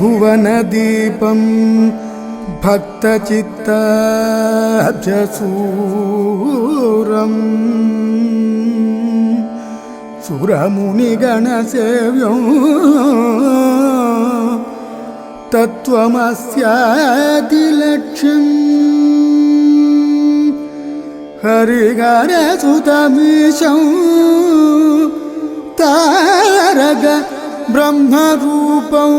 अखिलभुवनदीपं भक्तचित्ताब्जसूरम् सुरमुनिगणसेव्यं तत्त्वमस्यादिलक्ष्यम् हरिहरसुतमीशं तारक ब्रह्मरूपं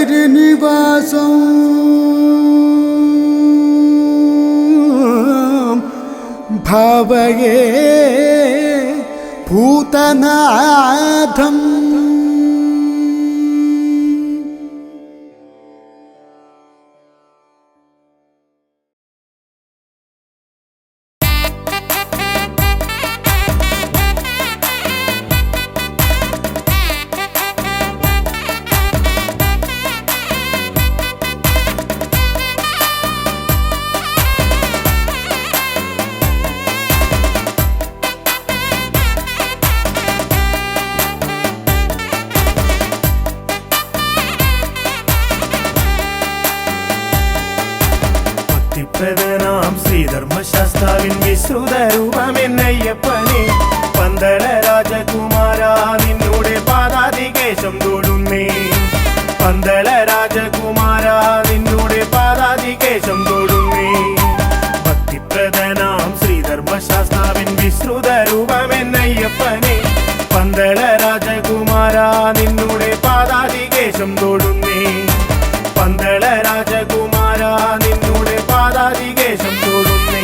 शबरिगिरिनिवासं भावये भूतनाथम्। പ്രധാനാം ശ്രീധർമ്മശാസ്താവിൻ വിശ്രുതരൂപമെന്നയ്യപ്പനെ പന്തള രാജകുമാര നിന്നോടെ പാദാതികേശം തൊടുന്നേ പന്തള രാജകുമാര നിന്നോടെ പാദാതികേശം തൊടുന്നേ ഭക്തിപ്രധാനാം ശ്രീധർമ്മശാസ്താവിൻ വിശ്രുതരൂപമെന്നയ്യപ്പനെ പന്തള രാജകുമാര നിന്നോടെ പാദാതികേശം തൊടുന്നേ പന്തള രാജകുമാര നിന്നോടെ പാദാതികേശം തൊടുന്നേ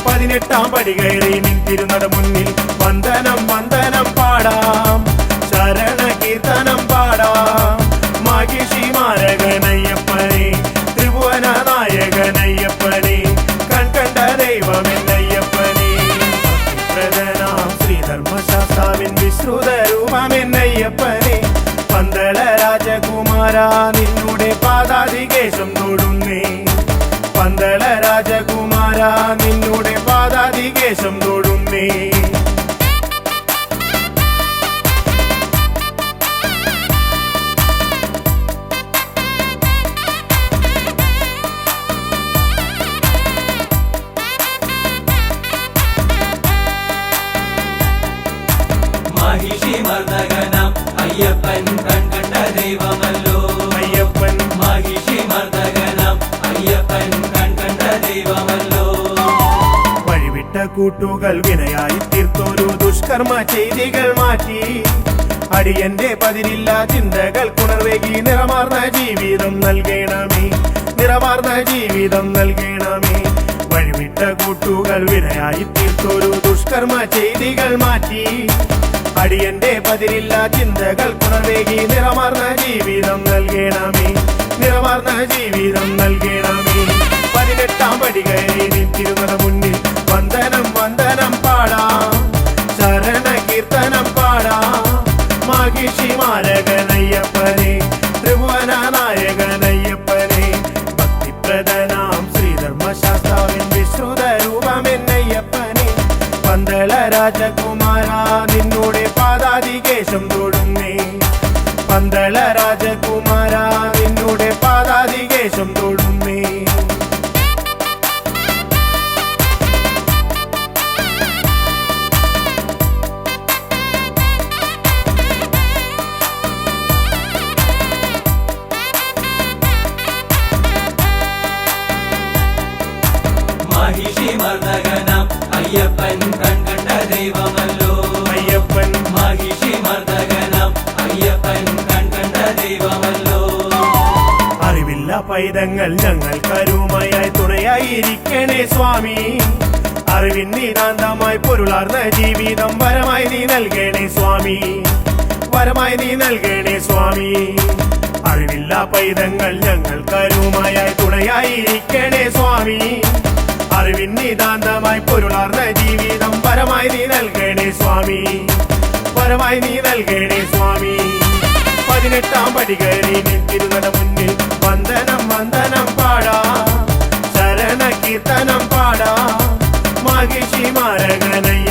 18 പടി കയറി നിന്തിരുന്നട മുന്നിൽ വന്ദനം വന്ദനം പാടാം ശരണ കീർത്തനം പാടാം മഹിഷി മാരകനയ്യപ്പനെ ത്രിഭുവന നായകനയ്യപ്പനെ കൺകണ്ട ദൈവമെന്നയ്യപ്പനെ പ്രധാനാം ശ്രീധർമ്മശാസ്താവിൻ വിശ്രുതരൂപമെന്നയ്യപ്പനെ പന്തള രാജകുമാര നിന്നോടെ പാദാതികേശം തൊടുന്നേ പന്തള രാജകുമാര നിന്നോടെ പാദാതികേശം തൊടുന്നേ മഹിഷി മർദ്ദകനം അയ്യപ്പൻ കൺകണ്ട ദൈവമല്ലോ അയ്യപ്പൻ മഹിഷി മർദ്ദകനം അയ്യപ്പൻ കൺകണ്ട ദൈവമല്ലോ വഴിവിട്ട കൂട്ടുകൾ വിനയായി തീർത്തൊരു ദുഷ്കർമ്മ ചെയ്തികൾ മാറ്റി അടിയന്റെ പതിരില്ല ചിന്തകൾ കുണർവേകി നിറമാർന്ന ജീവിതം നൽകണമേ നിറമാർന്ന ജീവിതം നൽകണമേ വഴിവിട്ട കൂട്ടുകൾ വിനയായി തീർത്തൊരു ദുഷ്കർമ്മ ചെയ്തികൾ മാറ്റി അടിയന്റെ പതിരില്ല ചിന്തകൾ കുണർവേകി നിറമാർന്ന ജീവിതം നൽകണമേ നിറമാർന്ന ജീവിതം നൽകണമേ 18 പടി കയറി നിന്തിരുന്നട മുന്നിൽ വന്ദനം വന്ദനം പാടാം ശരണ കീർത്തനം പാടാം മഹിഷി മാരകനയ്യപ്പനെ ത്രിഭുവന നായകനയ്യപ്പനെ ഭക്തിപ്രധാനാം ശ്രീധർമ്മശാസ്താവിൻ വിശ്രുതരൂപമെന്നയ്യപ്പനെ പന്തള രാജകുമാര നിന്നോടെ പാദാതികേശം തൊടുന്നേ പന്തള രാജകുമാര നിന്നോടെ പാദാതികേശം തൊടുന്നേ മഹിഷി മർദ്ദകനം അയ്യപ്പൻ കൺകണ്ട ദൈവമല്ലോ അയ്യപ്പൻ മഹിഷി മർദ്ദകനം അയ്യപ്പൻ കൺകണ്ട ദൈവമല്ലോ അറിവില്ല പൈതങ്ങൾ ഞങ്ങൾ കരുമയായി തുണയായിരിക്കണേ സ്വാമി അറിവിൻ നിതാന്തമായി പൊരുളാർന്ന ജീവിതം വരമായി നീ നൽകണേ സ്വാമി വരമായി നീ നൽകണേ സ്വാമി അറിവില്ല പൈതങ്ങൾ ഞങ്ങൾ കരുമയായി തുണയായിരിക്കണേ സ്വാമി അറിവിൻ നിതാന്തമായി പൊരുളാർന്ന ജീവിതം വരമായി നീ നൽകണേ സ്വാമി വരമായി നീ നൽകണേ സ്വാമി 18 പടി കയറി നിന്തിരുന്നട മുന്നിൽ വന്ദനം വന്ദനം പാടാം ശരണ കീർത്തനം പാടാം മഹിഷി മാരകനയ്യ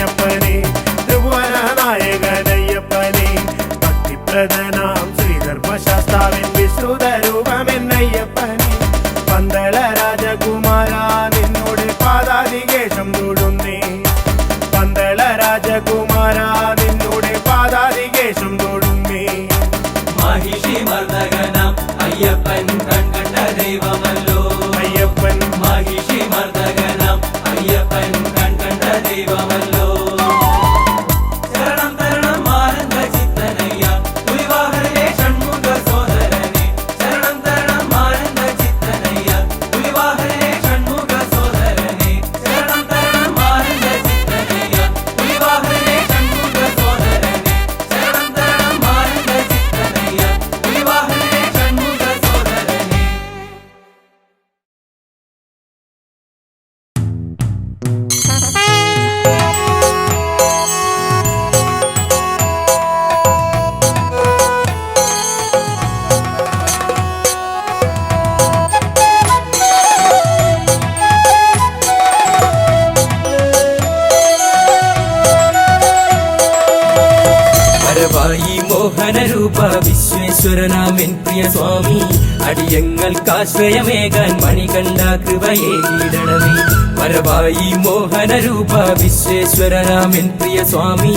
വിശ്വേശ്വരനാമെൻ പ്രിയ സ്വാമി അടിയങ്ങൾക്കാശ്രയമേകാൻ മണികണ്ഠ കൃപയേകിടണമേ വരവായി മോഹനരൂപ വിശ്വേശ്വരനാമെൻ പ്രിയ സ്വാമി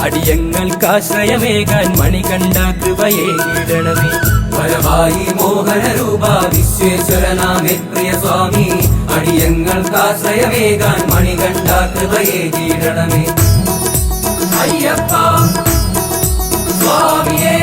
അടിയങ്ങൾക്കാശ്രയമേകാൻ മണികണ്ഠ കൃപയേകിടണമേ വരവായി മോഹനരൂപ വിശ്വേശ്വരനാമെൻ പ്രിയ സ്വാമി അടിയങ്ങൾക്കാശ്രയമേകാൻ മണികണ്ഠ കൃപയേകിടണമേ അയ്യപ്പ സ്വാമിയേ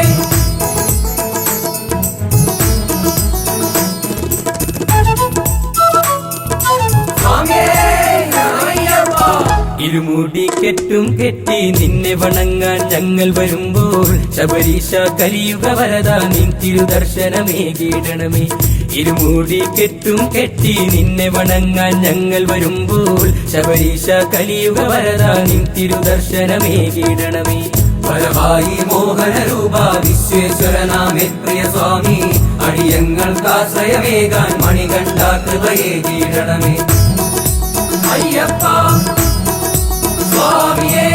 ഇരുമുടി കെട്ടും കെട്ടി നിന്നെ വണങ്ങാൻ ഞങ്ങൾ വരുമ്പോൾ ശബരീശ കലിയുഗ വരദ നിൻ തിരുദർശനമേകിടണമേ ഇരുമുടി കെട്ടും കെട്ടി നിന്നെ വണങ്ങാൻ ഞങ്ങൾ വരുമ്പോൾ ശബരീശ കലിയുഗ വരദ നിൻ തിരുദർശനമേകിടണമേ വരവായി മോഹനരൂപ വിശ്വേശ്വരനാമെൻ പ്രിയ സ്വാമി അടിയങ്ങൾക്കാശ്രയമേകാൻ മണികണ്ഠ കൃപയേകിടണമേ അയ്യപ്പ സ്വാമിയേ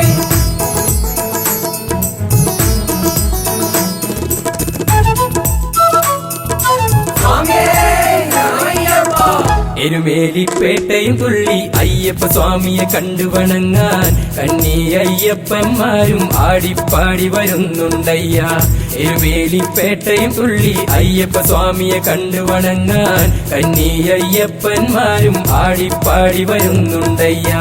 എരുമേലിപ്പേട്ടയും തുള്ളി അയ്യപ്പ സ്വാമിയെ കണ്ടു വണങ്ങാൻ കന്നി അയ്യപ്പന്മാരും ആടിപ്പാടി വരുന്നുണ്ടയ്യ എരുമേലിപ്പേട്ടയും തുള്ളി അയ്യപ്പ സ്വാമിയെ കണ്ടു വണങ്ങാൻ കന്നി അയ്യപ്പന്മാരും ആടിപ്പാടി വരുന്നുണ്ടയ്യ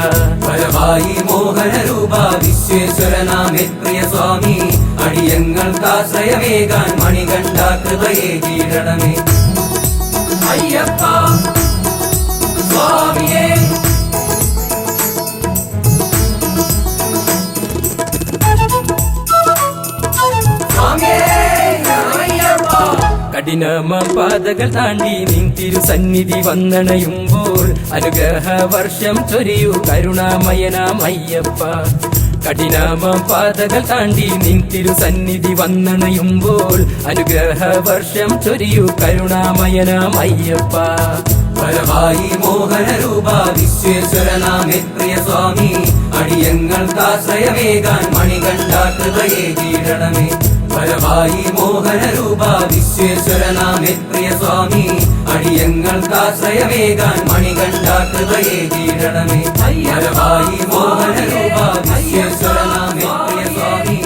വരവായി മോഹനരൂപ വിശ്വേശ്വരനാമെൻ പ്രിയ സ്വാമി അടിയങ്ങൾക്കാശ്രയമേകാൻ മണികണ്ഠ കൃപയേകിടണമേ അയ്യപ്പ സ്വാമിയേ കഠിനമാം പാതകൾ താണ്ടി നിൻ തിരുസന്നിധി വന്നണയുമ്പോൾ അനുഗ്രഹ വർഷം ചൊരിയൂ കരുണാമയനാം അയ്യപ്പ കഠിനമാം പാതകൾ താണ്ടി നിൻ തിരുസന്നിധി വന്നണയുമ്പോൾ അനുഗ്രഹ വർഷം ചൊരിയൂ കരുണാമയനാം അയ്യപ്പ വരവായി മോഹനരൂപ വിശ്വേശ്വരനാമെൻ പ്രിയ സ്വാമി അടിയങ്ങൾക്കാശ്രയമേകാൻ മണികണ്ഠ കൃപയേകിടണമേ വരവായി മോഹനരൂപ വിശ്വേശ്വരനാമെൻ പ്രിയ സ്വാമി അടിയങ്ങൾക്കാശ്രയമേകാൻ മണികണ്ഠ കൃപയേകിടണമേ വരവായി മോഹനരൂപ വിശ്വേശ്വരനാമെൻ പ്രിയ സ്വാമി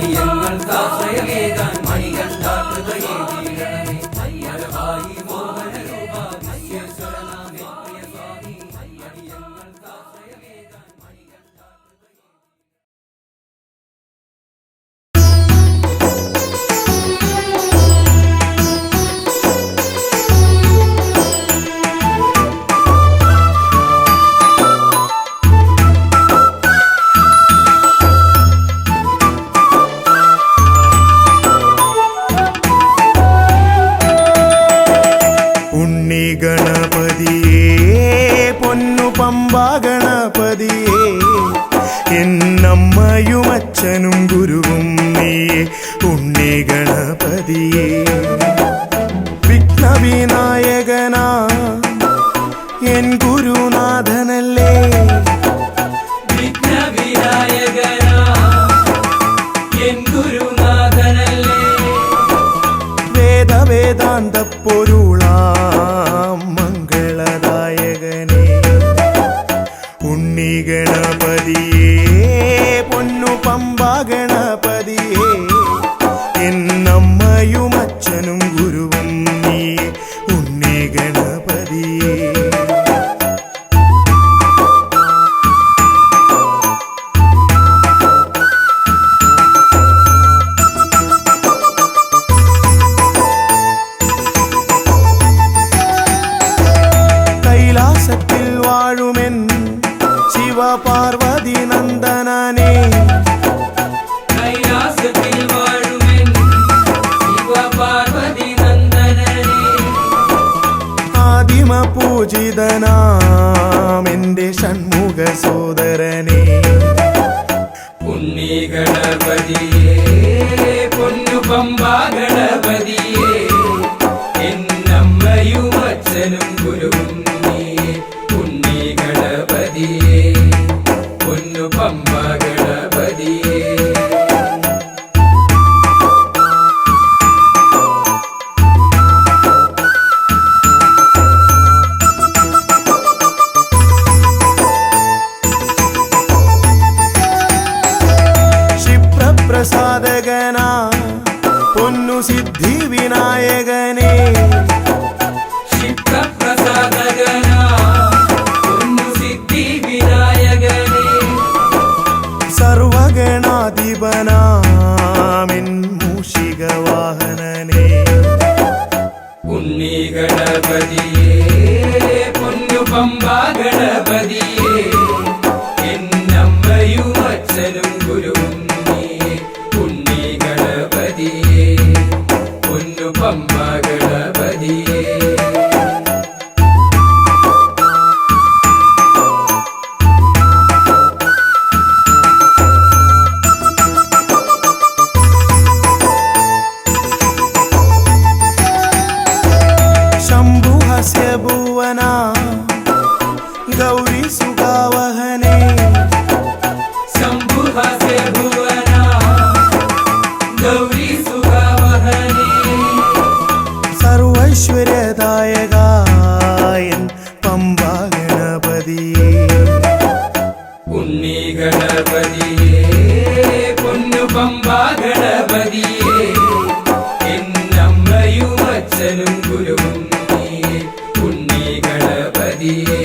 അടിയങ്ങൾക്കാശ്രയമേകാൻ മണികണ്ഠ കൃപയേകിടണമേ വരവായി മോഹനരൂപ വിശ്വേശ്വരനാമെൻ പ്രിയ സ്വാമി അടിയങ്ങൾക്കാശ്രയമേകാൻ മണികണ്ഠ ഗണപതിയേ പൊന്നു പമ്പാ ഗണപതിയേ എന്നമ്മയും അച്ഛനും ഗുരുവും നീയേ ഉണ്ണി ഗണപതിയേ വിഘ്നവിനായകനാ എൻ ഗുരുനാഥനല്ലേ വിഘ്നവിനായകനാ എൻ ഗുരുനാഥനല്ലേ വേദാന്ത പൊരുളാം മംഗളദായകനേ ഉണ്ണി ഗണപതിയേ പൊന്നു പമ്പാ ഗണപതിയേ എന്നമ്മയും അച്ഛനും ഗുരുവും നീയേ ഉണ്ണി ഗണപതിയേ കൈലാസത്തിൽ വാഴുമെൻ ശിവപാർവതി നന്ദനനേ കൈലാസത്തിൽ വാഴുമെൻ ശിവപാർവതി നന്ദനനേ ആദിമ പൂജിതനാം എന്റെ ഷൺമുഖ സോദരനേ ഉണ്ണി ഗണപതിയേ പൊന്നു പമ്പാ ഗണപതിയേ എന്നമ്മയും അച്ഛനും ഗുരുവും നീയേ ഉണ്ണി ഗണപതിയേ പൊന്നു പമ്പാ ഗണപതിയേ സിദ്ധി വിനായകനെ ക്ഷിപ്രപ്രസാദകനാ പൊന്നു സിദ്ധി വിനായകനെ സർവഗണാധിപനാമിൻ മൂഷിക വാഹനനെ ഉണ്ണി ഗണപതിയേ പൊന്നു പമ്പാ ഗണപതിയേ എന്നമ്മയും അച്ഛനും ഗുരുവും നീയേ ഉണ്ണി ഗണപതിയേ പൊന്നു പമ്പാ ഗണപതിയേ ശംഭുഹസ്യ ഭുവന ഗൗരി സുഖാവഹനെ ശംഭുഹസ്യ ഭുവന ഗൗരി സുഖാവഹനേ സർവൈശ്വര്യദായകായൻ പമ്പാ ഗണപതിയേ ഉണ്ണി ഗണപതിയേ പൊന്നു പമ്പാ ഗണപതിയേ എന്നമ്മയും അച്ഛനും ഗുരുവും നീയേ ഉണ്ണി ഗണപതിയേ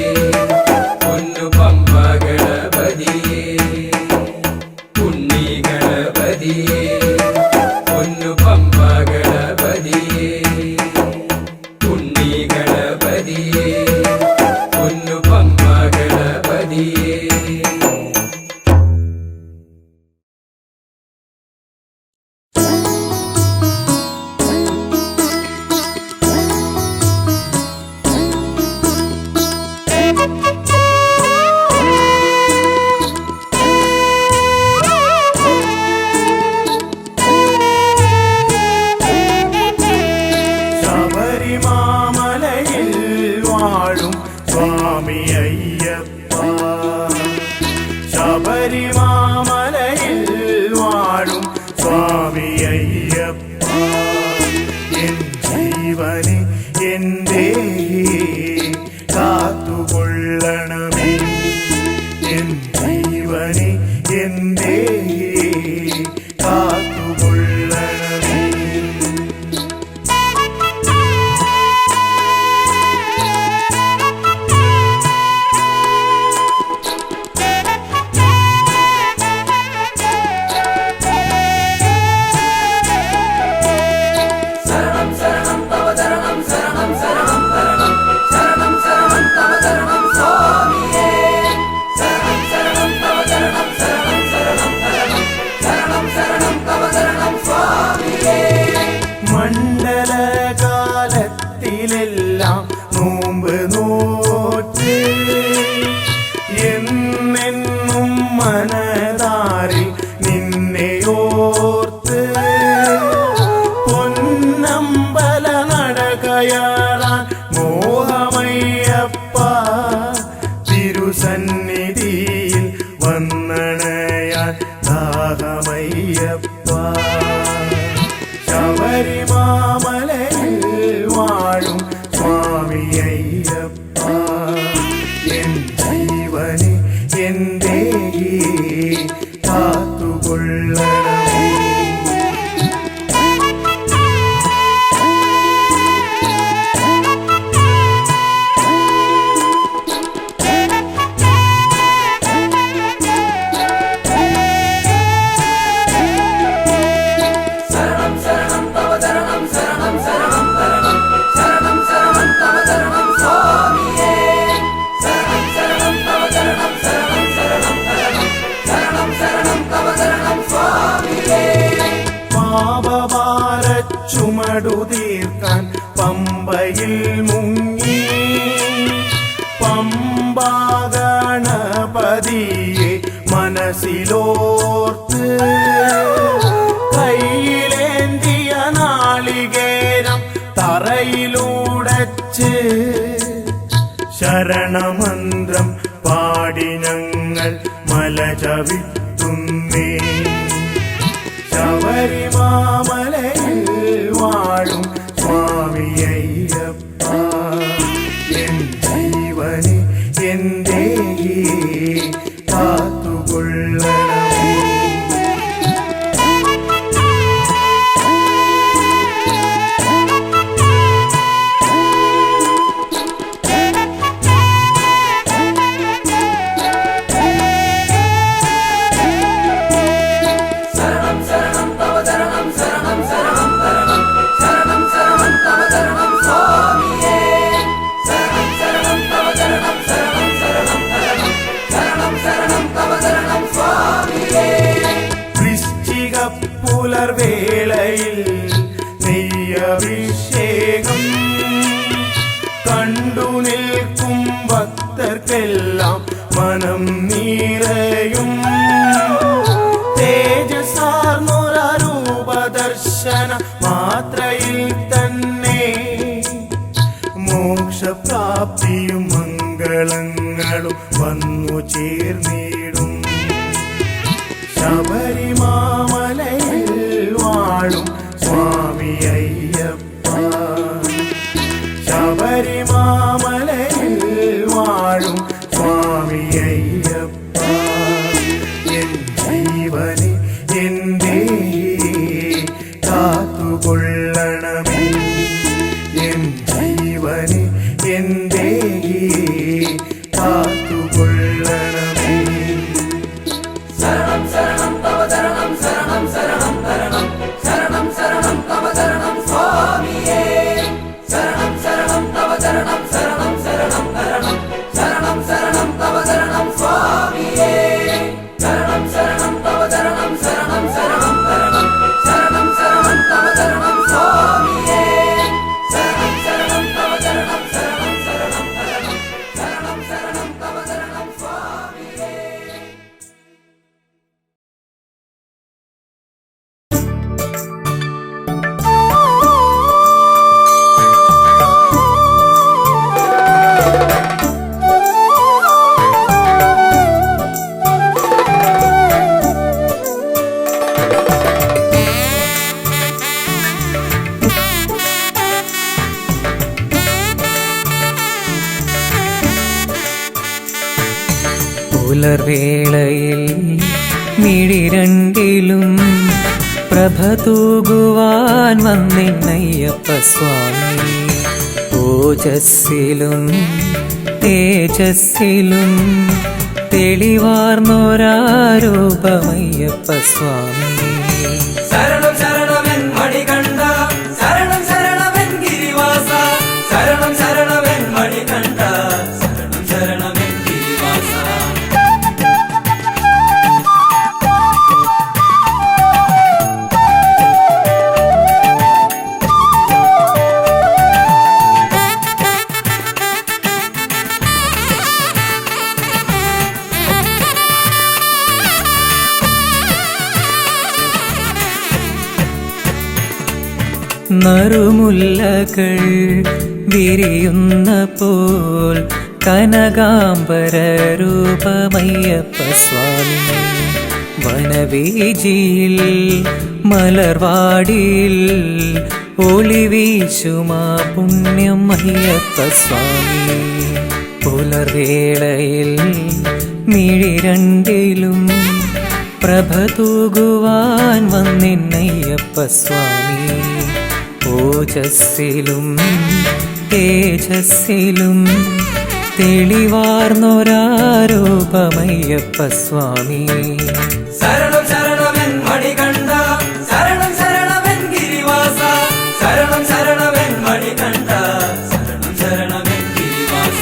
പൊന്നു പമ്പാ ഗണപതിയേ ഉണ്ണി ഗണപതിയേ പൊന്നു പമ്പാ ഗണപതിയേ ഉണ്ണി ഗണപതിയേ പൊന്നു പമ്പാ ഗണപതിയേ ശബരിമാമലയിൽ വാഴും സ്വാമി അയ്യപ്പ ശബരിമാമലയിൽ വാഴും സ്വാമി അയ്യപ്പ എൻ ജീവനെ എൻ്റെ കാത്തുകൊള്ളണമേ എൻ ജീവനെ എൻ്റെ കാത്തുകൊള്ളണമേ മണ്ഡലകാലത്തിലെല്ലാം നോമ്പ് നോറ്റ് എന്നെന്നും മനതാരിൽ നിന്നെയോർത്ത് പൊന്നമ്പല നടകയറാൻ മോഹമയ്യപ്പ തിരുസന്നിധിയിൽ വന്നണയാൻ ദാഹമയ്യപ്പ ശബരിമാമലയിൽ വാഴും സ്വാമി അയ്യപ്പ എൻ ജീവനെ എൻ്റെ കാത്തുകൊള്ളണമേ ചുമടു തീർക്കാൻ പമ്പയിൽ മുങ്ങി പമ്പാ ഗണപതിയെ മനസ്സിലോർത്ത് കയ്യിലേന്തിയ നാളികേരം തറയിലൂടച്ച് ശരണമന്ത്രം പാടി ഞങ്ങൾ മല ചവിട്ടുന്നേ ശബരിമാമലയിൽ വാഴും സ്വാമി അയ്യപ്പ എൻ ജീവനെ എൻ്റെ കാത്തുകൊള്ളണമേ കണ്ടതെല്ലാം മനം നിറയും. തേജസാർന്നൊരൂപദർശന മാത്രയിൽ തന്നെ മോക്ഷപ്രാപ്തിയും മംഗളങ്ങളും വന്നു ചേർന്നിടും. ശബരിമാമലയിൽ വാഴും സ്വാമി അയ്യപ്പ, ശബരിമാമലയിൽ വാഴും സ്വാമി അയ്യപ്പ, എൻ ജീവനെ എന്റെ കാത്തുകൊള്ളണമേ, എൻ ജീവനെ എന്റെ കാത്തുകൊള്ളണമേ. ശരണം ശരണം തവ ശരണം ശരണം ശരണം തരണം ശരണം ശരണം തവ ശരണം സ്വാമിയേ ശരണം ശരണം തവ ശരണം ശരണം ശരണം തരണം ശരണം ശരണം തവ ശരണം സ്വാമിയേ ശരണം ശരണം തവ ശരണം ശരണം ശരണം തരണം ശരണം ശരണം തവ ശരണം സ്വാമിയേ ശരണം ശരണം തവ ശരണം ശരണം ശരണം തരണം ശരണം ശരണം തവ ശരണം സ്വാമിയേ. പുലർവേളയിൽ മിഴിരണ്ടിലും പ്രഭ തൂകുവാൻ വന്നിന്നയ്യപ്പ സ്വാമി. ഓജസ്സിലും തേജസ്സിലും തെളിവാർന്നൊരാരൂപമയ്യപ്പ സ്വാമി. ശരണം ശരണമെൻ മണികണ്ഠ ശരണം ശരണമെൻ ഗിരിവാസ ശരണം ശരണമെൻ മണികണ്ഠ ശരണം ശരണമെൻ ഗിരിവാസ. നറുമുല്ലകൾ വിരിയുന്ന പോൽ കനകാംബര രൂപമയ്യപ്പ സ്വാമി. വനവീജിയിൽ മലർവാടിയിൽ ഒളിവീശുമാ പുണ്യം അയ്യപ്പ സ്വാമി. പുലർവേളയിൽ മിഴിരണ്ടിലും പ്രഭ തൂകുവാൻ വന്നിന്നയ്യപ്പ സ്വാമി. ഓജസ്സിലും തേജസ്സിലും തെളിവാർന്നൊരാരൂപമയ്യപ്പ സ്വാമി. ശരണം ശരണമെൻ മണികണ്ഠ ശരണം ശരണമെൻ ഗിരിവാസ ശരണം ശരണമെൻ മണികണ്ഠ ശരണം ശരണമെൻ ഗിരിവാസ.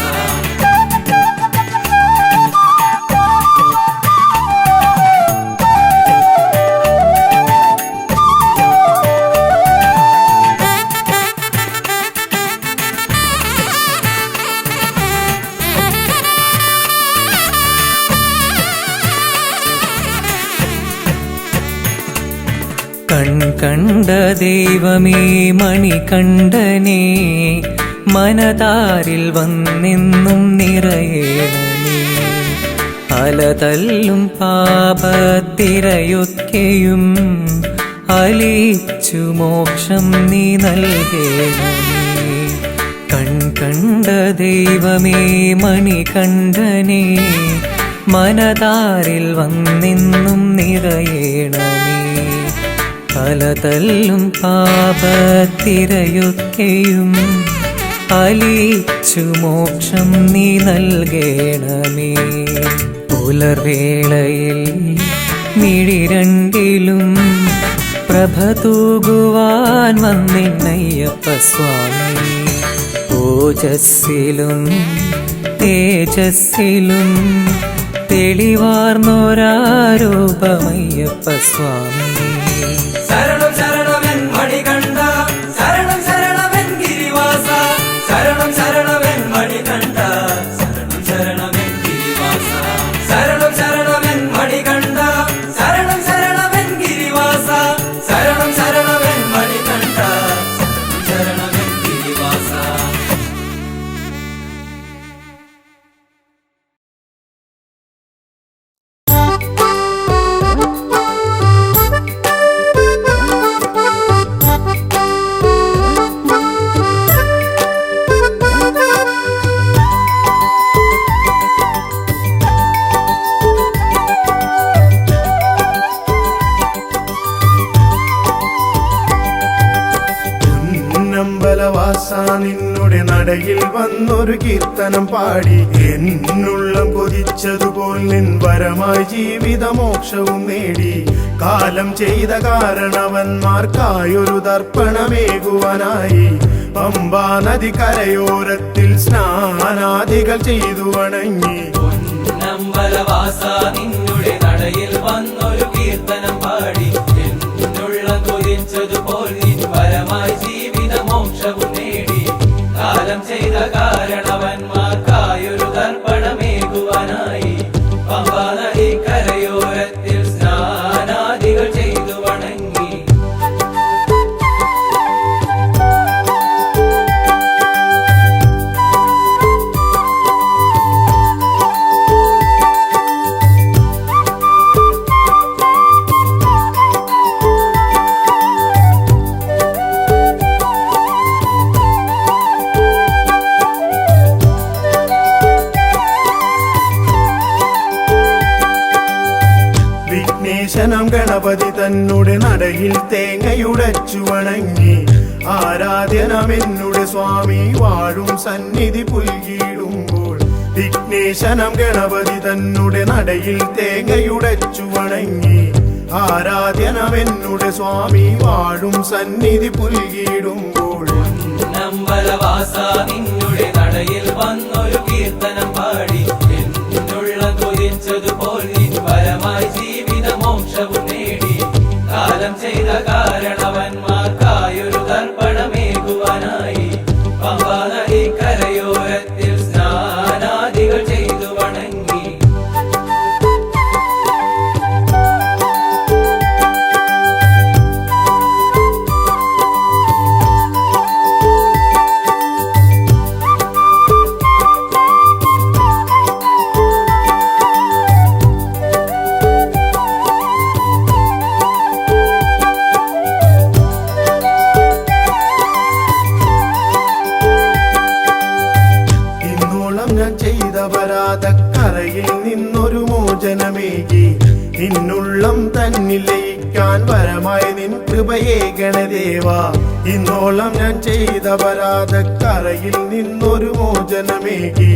കണ്ട ദൈവമേ മണികണ്ഠനേ മനതാരിൽ വന്നെന്നും നിറയേണമേ. അലതല്ലും പാപത്തിരയൊക്കെയും അലിച്ചു മോക്ഷം നീ നൽകേണമേ. കണ്ട ദൈവമേ മണികണ്ഠനേ മനതാരിൽ വന്നെന്നും നിറയേണമേ. അലതല്ലും പാപത്തിരയൊക്കെയും അലിച്ചു മോക്ഷം നീ നൽകേണമേ. പുലർവേളയിൽ മിഴിരണ്ടിലും പ്രഭ തൂകുവാൻ വന്നിന്നയ്യപ്പ സ്വാമി. ഓജസ്സിലും തേജസ്സിലും തെളിവാർന്നൊരാരൂപമയ്യപ്പ സ്വാമി. ശരണം ശരണമെൻ മണികണ്ഠ ശരണം ശരണമെൻ ഗിരിവാസ ശരണം ശരണമെൻ മണികണ്ഠ ശരണം ശരണമെൻ വന്നൊരു കീർത്തനം പാടി എന്നുള്ളം കൊതിച്ചതുപോൽ നിൻ വരമായി ജീവിതമോക്ഷവും നേടി കാലം ചെയ്ത കാരണവന്മാർക്കായൊരു തർപ്പണമേകുവാനായി പമ്പാ നദി കരയോരത്തിൽ സ്നാനാദികൾ ചെയ്തു വണങ്ങി പൊന്നമ്പലവാസ നിന്നുടെ നടയിൽ വന്നൊരു കീർത്തനം പാടി എന്നുള്ളം കൊതിച്ചതുപോൽ നിൻ വരമായി ജീവിതമോക്ഷവും നേടി കാലം ചെയ്ത കാരണവന്മാർക്കായൊരു തർപ്പണമേകുവാനായി പമ്പാ നദി കരയോരത്തിൽ സ്നാനാദികൾ ചെയ്തു വണങ്ങി വിഘ്നേശനം ഗണപതി തന്നുടെ നടയിൽ തേങ്ങയുടച്ചു വണങ്ങി ആരാധ്യനമെന്നുടെ സ്വാമി വാഴും സന്നിധി പുൽകിടുമ്പോൾ വിഘ്നേശനം ഗണപതി തന്നുടെ നടയിൽ തേങ്ങയുടച്ചു വണങ്ങി ആരാധ്യനമെന്നുടെ സ്വാമി വാഴും സന്നിധി പുൽകിടുമ്പോൾ നമ്പലവാസ നിന്നുടെ നടയിൽ വന്നൊരു കീർത്തനം പാടി എന്നുള്ളം കൊതിച്ചതുപോൽ നിൻ വരമായി ജീവിതമോക്ഷവും നേടി കാലം ചെയ്ത കാരണവന്മാർക്കായൊരു തർപ്പണമേകുവാനായി പമ്പാ നദി കരയോരത്തിൽ സ്നാനാദികൾ ചെയ്തു വണങ്ങി ഇന്നോളം ഞാൻ ചെയ്ത പരാതക്കരയിൽ നിന്നൊരു മോചനമേകി നിന്നുള്ളം തന്നിൽ ലയിക്കാൻ വരമായി നിൻ കൃപയേ ഗണദേവ ഇന്നോളം ഞാൻ ചെയ്ത പരാതക്കരയിൽ നിന്നൊരു മോചനമേകി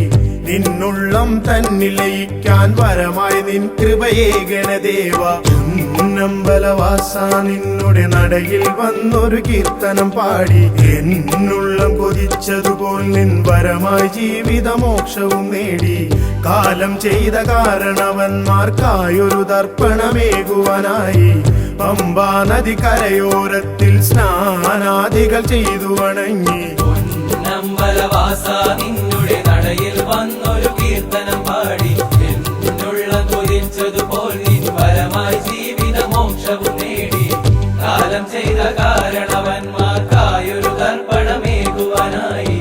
നിന്നുള്ളം തന്നിൽ ലയിക്കാൻ വരമായി നിൻ കൃപയേ ഗണദേവ പൊന്നമ്പലവാസ നിന്നുടെ നടയിൽ വന്നൊരു കീർത്തനം പാടി എന്നുള്ളം കൊതിച്ചതുപോൽ നിൻ വരമായി ജീവിതമോക്ഷവും നേടി കാലം ചെയ്ത കാരണവന്മാർക്കായൊരു തർപ്പണമേകുവാനായി പമ്പാ നദി കരയോരത്തിൽ സ്നാനാദികൾ ചെയ്തു വണങ്ങി പൊന്നമ്പലവാസ നിന്നുടെ നടയിൽ വന്നൊരു കീർത്തനം പാടി എന്നുള്ളം കൊതിച്ചതുപോൽ നിൻ വരമായി ജീവിതമോക്ഷവും നേടി കാലം ചെയ്ത കാരണവന്മാർക്കായൊരു തർപ്പണമേകുവാനായി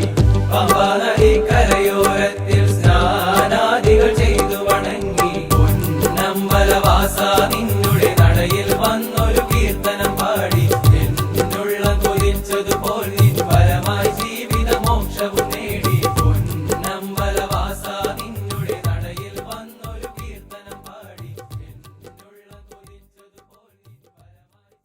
പമ്പാ നദി കരയോരത്തിൽ സ്നാനാദികൾ ചെയ്തു വണങ്ങി പൊന്നമ്പലവാസ നിന്നുടെ നടയിൽ വന്നൊരു കീർത്തനം പാടി എന്നുള്ളം കൊതിച്ചതുപോൽ നിൻ വരമായി ജീവിതമോക്ഷവും നേടി പൊന്നമ്പലവാസ നിന്നുടെ നടയിൽ വന്നൊരു കീർത്തനം പാടി എന്നുള്ളം കൊതിച്ചതുപോൽ നിൻ വരമായി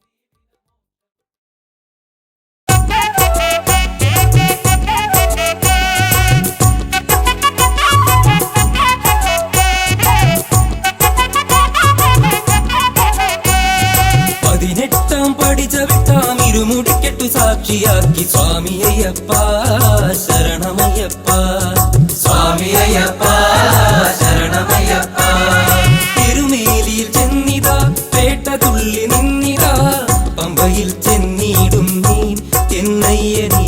പതിനെട്ടാം പടി ചവിട്ടാം ഇരുമുടിക്കെട്ടു സാക്ഷിയാക്കി സ്വാമി അയ്യപ്പ ശരണമയ്യപ്പ സ്വാമി അയ്യപ്പ ശരണമയ്യപ്പ തിരുമേലിയിൽ ചെന്നിതാ പേട്ട തുള്ളി നിന്നിതാ പമ്പയിൽ ചെന്നിടും നീ എന്നയ്യനീ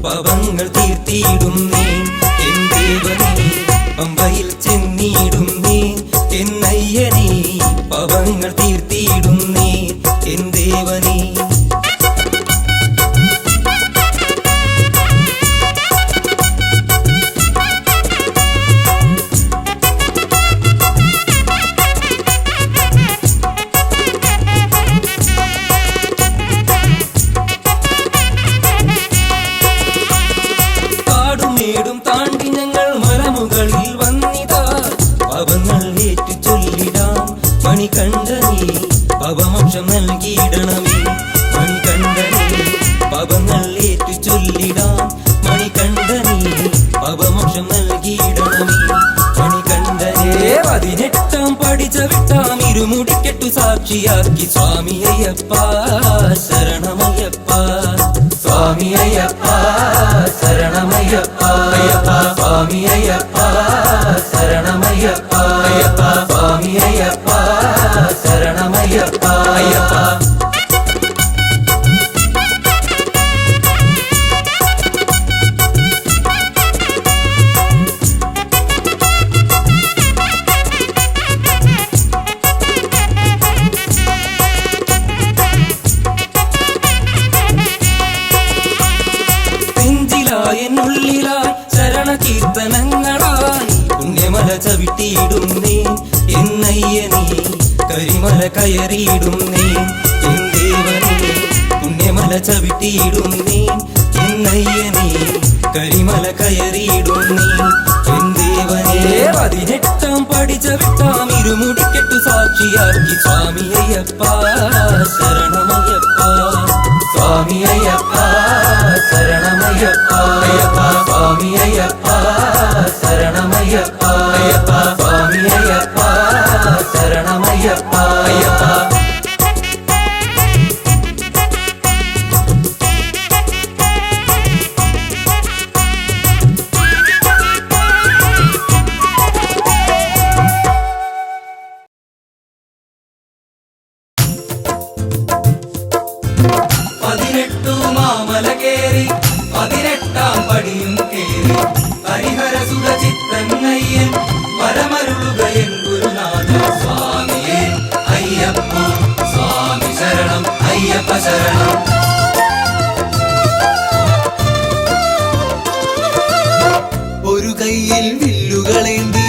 പവങ്ങൾ തീർത്തിയിടും നീ എൻ ദേവനീ പമ്പയിൽ ചെന്നിടും നീ എന്നയ്യനീ പവങ്ങൾ തീർത്തിയിടും നീ എൻ ദേവനീ കാടുമേടും താണ്ടി ഞങ്ങൾ മലമുകളിൽ വന്നിതാ പവങ്ങൾ ഏറ്റു ചൊല്ലിടാം മണികണ്ഠനീ പവമോക്ഷം നൽകിയിടണമേ മണികണ്ഠനീ പവങ്ങൾ ഏറ്റു ചൊല്ലിടാം മണികണ്ഠനീ പവ പഠിച്ച വിട്ടാം ഇരുമുടിക്കെട്ടു സാക്ഷിയാക്കി സ്വാമി അയ്യപ്പ ശരണമയ്യപ്പ സ്വാമി അയ്യപ്പ ശരണമയ്യപ്പ അയ്യപ്പ സ്വാമി അയ്യപ്പ ശരണമയ്യപ്പ അയ്യപ്പ സ്വാമി അയ്യപ്പ ശരണമയ്യപ്പ അയ്യപ്പ എന്നുള്ളിലായി ശരണകീർത്തനങ്ങളായി പുണ്യമല ചവിട്ടിയിടുന്നേ എന്നയ്യനീ കരിമല കയറിയിടുന്നേ എൻ ദേവനേ പുണ്യമല ചവിട്ടിയിടുന്നേ എന്നയ്യനീ കരിമല കയറിയിടുന്നേ എൻ ദേവനേ 18 പഠിച്ച വിട്ടാം ഇരുമുടിക്കെട്ടു സാക്ഷിയാക്കി സ്വാമി അയ്യപ്പ ശരണമയ്യപ്പ സ്വാമി അയ്യപ്പ ശരണമയ്യപ്പ അയ്യപ്പ സ്വാമി അയ്യപ്പ ശരണമയ്യപ്പ അയ്യപ്പ സ്വാമി അയ്യപ്പ ശരണമയ്യപ്പ അയ്യപ്പ മാമല കേറി 18 പടിയും കേറി ഹരിഹരസുര ചിത്തങ്ങയ്യൻ വരമരുളുകയൻ ഗുരുനാഥ സ്വാമിയേ അയ്യപ്പ സ്വാമി ശരണം അയ്യപ്പ ശരണം ഒരു കയ്യിൽ വില്ലുകളേന്തി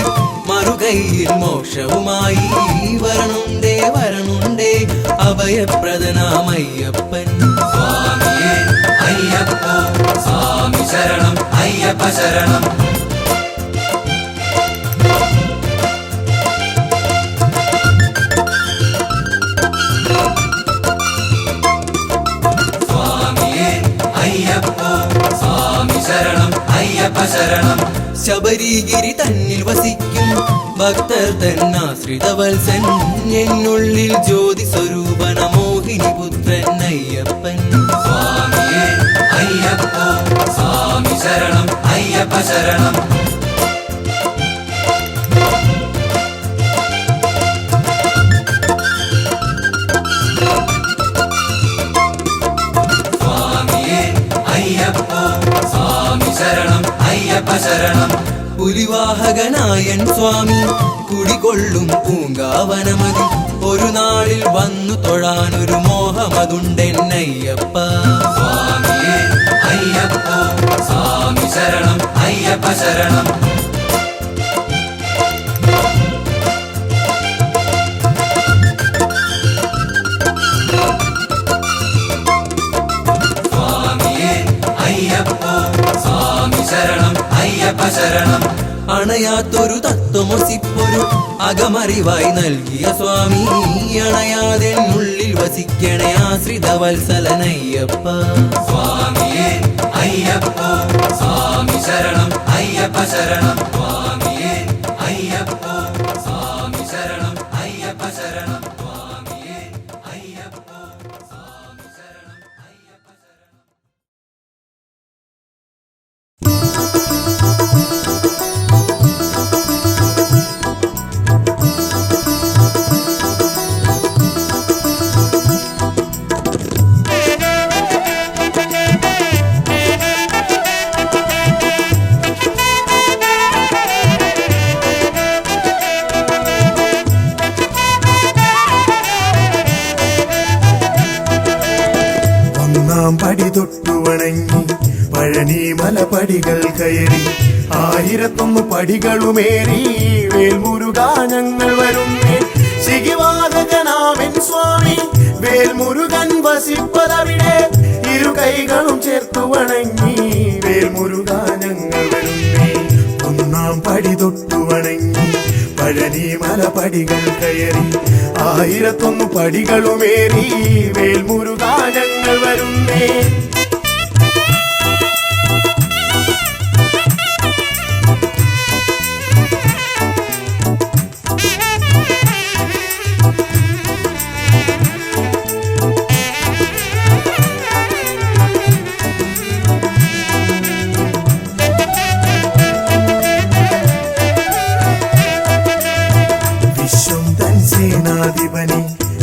മറുകൈയിൽ മോക്ഷവുമായി വരണുണ്ടേ വരണുണ്ടേ അഭയപ്രദനാമയ്യപ്പൻ സ്വാമിയേ അയ്യപ്പ സ്വാമി ശരണം അയ്യപ്പ ശരണം സ്വാമിയേ അയ്യപ്പ സ്വാമി ശരണം അയ്യപ്പ ശരണം ശബരിഗിരി തന്നിൽ വസിക്കും ഭക്തർ തന്നാശ്രിതവത്സൻ എന്നുള്ളിൽ ജ്യോതി സ്വരൂപന മോഹിനി പുത്രൻ അയ്യപ്പൻ സ്വാമിയേ അയ്യപ്പ സ്വാമി ശരണം അയ്യപ്പ ശരണം സ്വാമിയേ അയ്യപ്പ സ്വാമി ശരണം അയ്യപ്പ ശരണം പുലിവാഹകനായൻ സ്വാമി കുടികൊള്ളും പൂങ്കാവനമതി ഒരു നാളിൽ വന്നു തൊഴാനൊരു മോഹമതുണ്ടെന്നയ്യപ്പ സ്വാമിയേ അയ്യപ്പ സ്വാമി ശരണം അയ്യപ്പ ശരണം സ്വാമിയേ അയ്യപ്പ സ്വാമി ശരണം അയ്യപ്പ ശരണം അണയാത്തൊരു തത്വമൊസിപ്പൊരു അകമറിവായി നൽകിയ സ്വാമി അണയാതെ ഉള്ളിൽ വസിക്കണേ ആശ്രിത വത്സലനയ്യപ്പ സ്വാമിയേ അയ്യപ്പ സ്വാമി ശരണം അയ്യപ്പ ശരണം സ്വാമിയേ അയ്യപ്പ സ്വാമി ശരണം അയ്യപ്പ ശരണം സ്വാമിയേ അയ്യപ്പ സ്വാമി ശരണം അയ്യപ്പ ശരണം പടി തൊട്ടു വണങ്ങി പഴനി മലപടികൾ കയറി 1001 പടികളുമേറി വേൽമുരുകാ ഞങ്ങൾ വരുന്നേ ശിഖിവാഹകനാമൻ സ്വാമി വേൽമുരുകൻ വസിപ്പതവിടെ ഇരു കൈകളും ചേർത്തു വണങ്ങി വേൽമുരുകാ ഞങ്ങൾ വരുന്നേ 1 പടി തൊട്ടു വണങ്ങി പഴനി മലപടികൾ കയറി 1001 പടികളുമേറി വേൽമുരുകാ ഞങ്ങൾ വരുന്നേ സേനാധിപനെ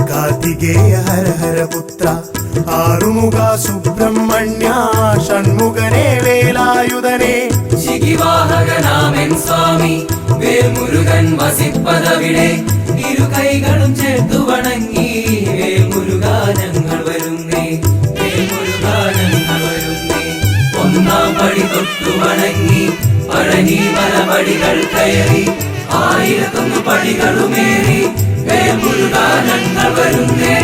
കാർത്തികേയ ഹര ഹര പുത്ര ആറുമുഖ സുബ്രഹ്മണ്യ ഷൺമുഖനെ വേലായുധനെ ശിഖിവാഹകനാമൻ സ്വാമി വേൽമുരുകൻ വസിപ്പതവിടെ ഇരു കൈകളും ചേർത്തു വണങ്ങി വേൽമുരുകാ ഞങ്ങൾ വരുന്നേ വേൽമുരുകാ ഞങ്ങൾ വരുന്നേ ഒന്നാം പടി തൊട്ടു വണങ്ങി പഴനി പലപടികൾ കയറി 1001 പടികളുമേറി വേൽമുരുകാ ഞങ്ങൾ വരുന്നേ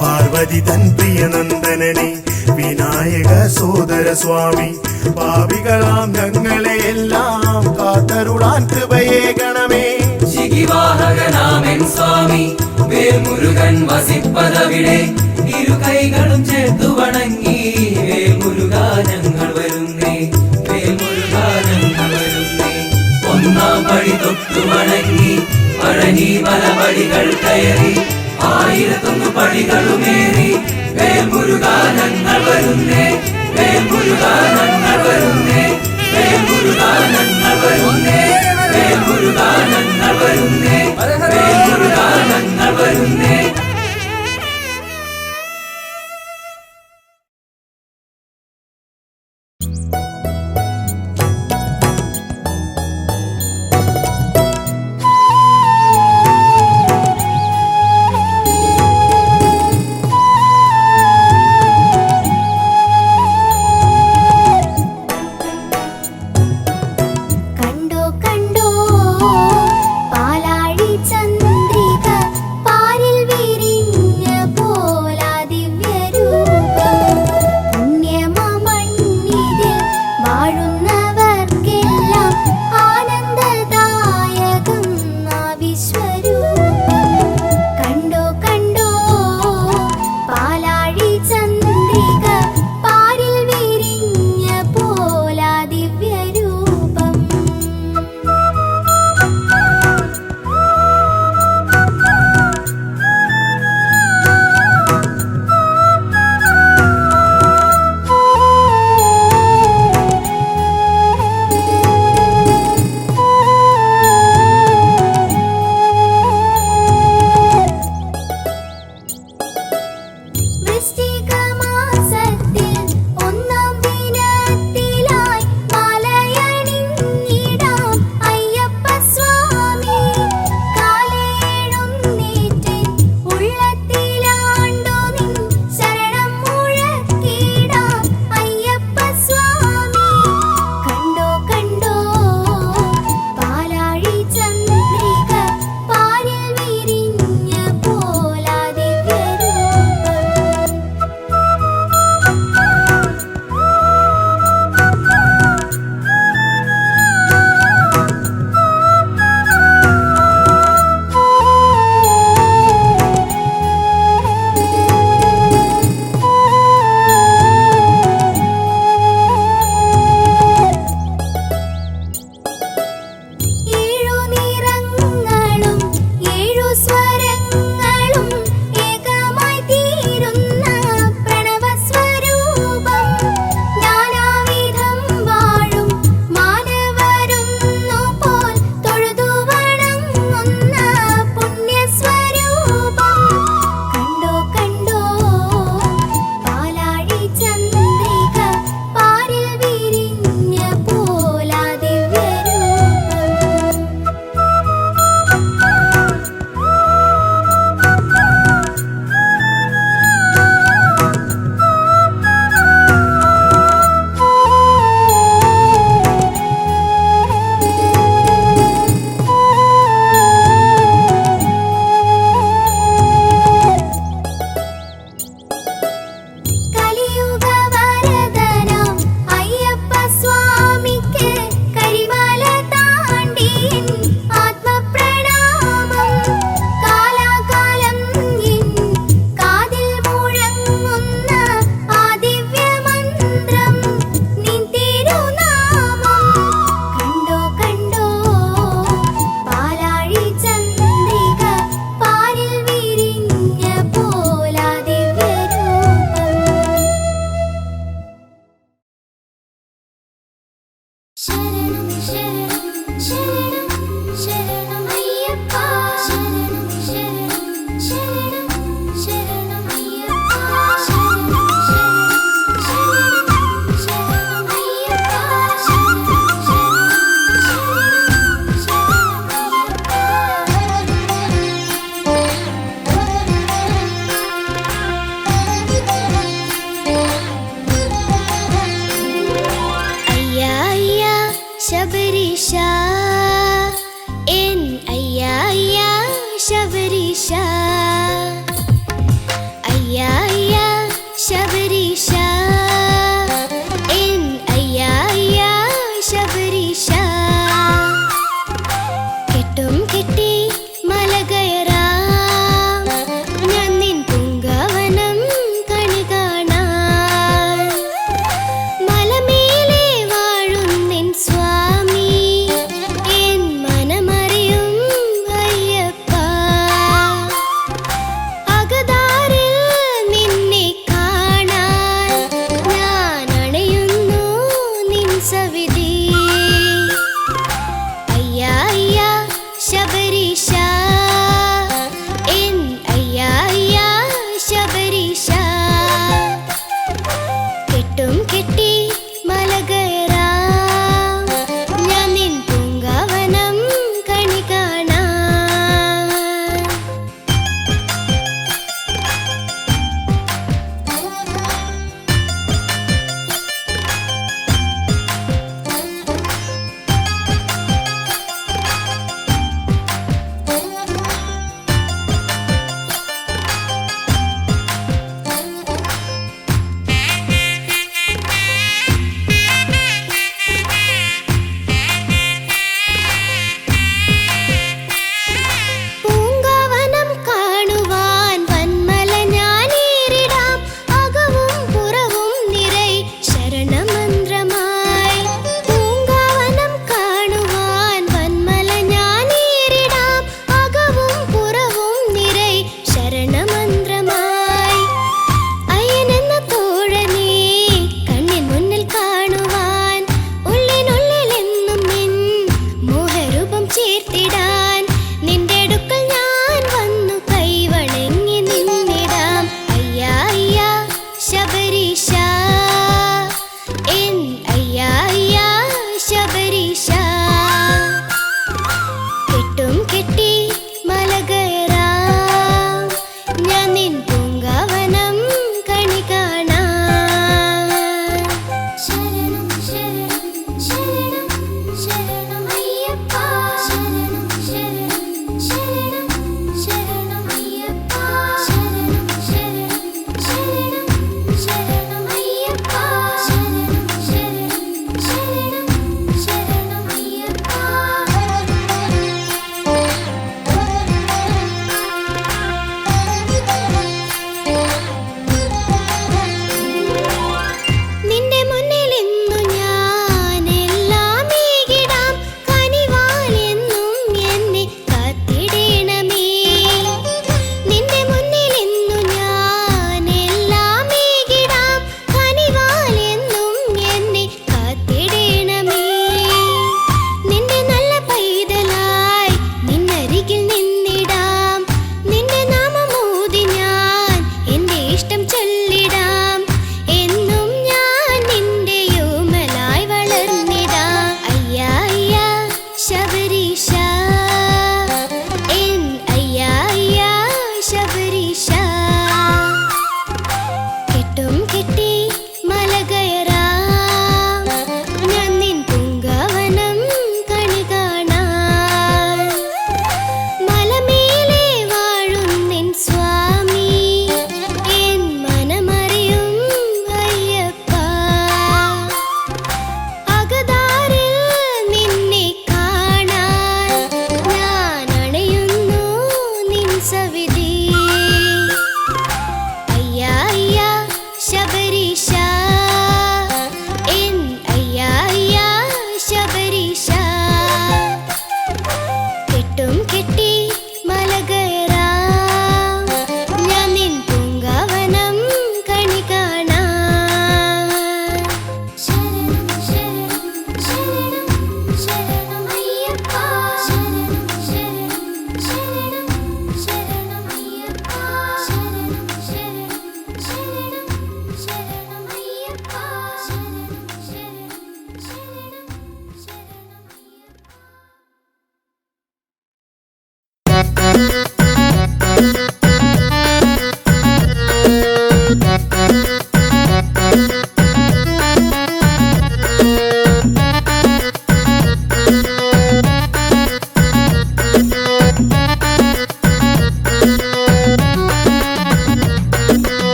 പാർവതി തൻ പ്രിയനന്ദനനെ വിനായക സോദര സ്വാമി പാപികളാം ഞങ്ങളെ എല്ലാം കാത്തരുളാൻ കൃപയേകണമേ ശിഖിവാഹകനാമൻ സ്വാമി വേൽമുരുകൻ വസിപ്പതവിടെ ഇരു കൈകളും ചേർത്തു വണങ്ങി വേൽമുരുകാ ഞങ്ങൾ വരുന്നേ വേൽമുരുകാ ഞങ്ങൾ വരുന്നേ ഒന്നാം പടി തൊട്ടു വണങ്ങി പഴനി പലപടികൾ കയറി 1001 പടികളുമേറി വേൽമുരുകാ ഞങ്ങൾ വരുന്നേ വേൽമുരുകാ ഞങ്ങൾ വരുന്നേ വേൽമുരുകാ ഞങ്ങൾ വരുന്നേ വേൽമുരുകാ ഞങ്ങൾ വരുന്നേ വേൽമുരുകാ ഞങ്ങൾ വരുന്നേ കണ്ടോ കണ്ടോ പാലാഴി ചന്ദ്രിക പാരിൽ ശബരീശ അയ്യാ അയ്യാ ശബരീശ എൻ അയ്യാ അയ്യാ ശബരീശ കെട്ടും കെട്ടി മല കയറാം ഞാൻ നിൻ പൂങ്കാവനം കണി കാണാൻ മലമേലെ വാഴും നിൻ സ്വാമി എൻ മനമറിയും അയ്യപ്പ